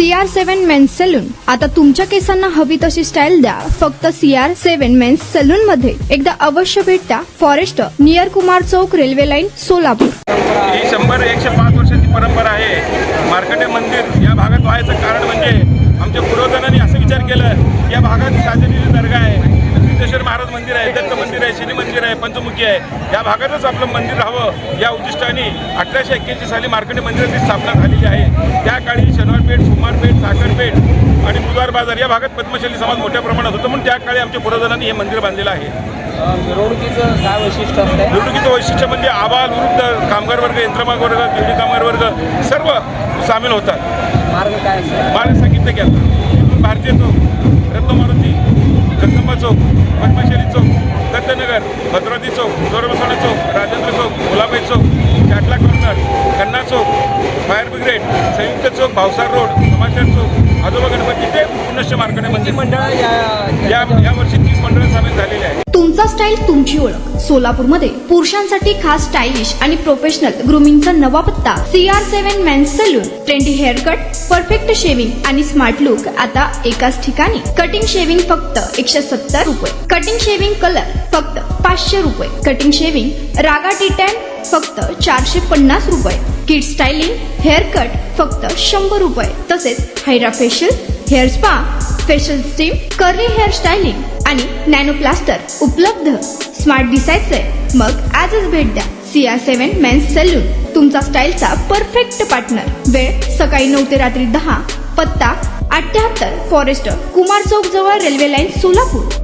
CR7 men's salon. आता तुमच्या केसांना हवी तशी स्टाईल द्या फक्त CR7 मेन्स सलून मध्ये. एकदा अवश्य भेट द्या. फॉरेस्ट नियर कुमार चौक, रेल्वे लाईन, सोलापूर. ही 100-105 वर्षांची परंपरा आहे. मार्कंडे मंदिर या भागात व्हायचं कारण म्हणजे आमच्या पूर्वजांनी असं विचार केलं की या भागात साजलेली दर्गा आहे, सिद्धेश्वर महाराज मंदिर आहे, दत्त मंदिर आहे, शनी मंदिर आहे, पंचमुखी आहे. या भागातच आपलं मंदिर राहावं या उद्दिष्टाने 1881 साली मार्कंडे मंदिराची स्थापना झालेली आहे. त्या काळी शनिवारपेठ, सोमवारपेठ, साखरपेठ आणि बुधवार बाजार या भागात पद्मशाली समाज मोठ्या प्रमाणात होतं, म्हणून त्या काळी आमच्या पूर्वजांनी हे मंदिर बांधलेलं आहे. मिरवणुकीचं काय वैशिष्ट्य असतं? मिरवणुकीचं वैशिष्ट्य म्हणजे आबाल, वृद्ध, कामगार वर्ग, यंत्रमाग वर्ग, केवढी कामगार वर्ग सर्व सामील होतात. मार्ग काय असतो? मार्ग सांगितलं गेलं. इथून भारतीय चौक, रत्नमारुती, जगदंबा चौक, पद्मशाली चौक, दत्तनगर, भद्रावती चौक, जोरबसवणे चौक, राजेंद्र चौक, गुलाबाई चौक, कॅटला कॉर्नर, कन्ना चौक, फायर ब्रिगेड, संयुक्त चौक, भावसार रोड, समाचार चौक, आजोबा गणपती ते पुनश्च मार्कंडे मंदिर. मंडळ या वर्षी 30 मंडळं सामील झालेली आहेत. तुमचा स्टाईल तुमची ओळख. सोलापूरमध्ये पुरुषांसाठी खास स्टायलिश आणि प्रोफेशनल ग्रूमिंगचा नवा पत्ता CR7 men's salon. Trendy haircut, perfect shaving आणि स्मार्ट लुक आता एकाच ठिकाणी. कटिंग शेविंग फक्त 170 रुपये. कटिंग शेविंग कलर फक्त 500 रुपये. कटिंग शेविंग रागा टी10 फक्त 450 रुपये. किड स्टायलिंग हेअर कट फक्त 100 रुपये. तसेच hydra facial, hair spa, facial steam, curly hair styling आणि नॅनो प्लास्टर उपलब्ध. स्मार्ट दिसायचंय मग आजच भेट द्या CR7 मेन्स सलून. तुमचा स्टाईलचा परफेक्ट पार्टनर. वेळ सकाळी 9 ते रात्री 10. पत्ता 78 फॉरेस्ट कुमार चौक जवळ, रेल्वे लाईन, सोलापूर.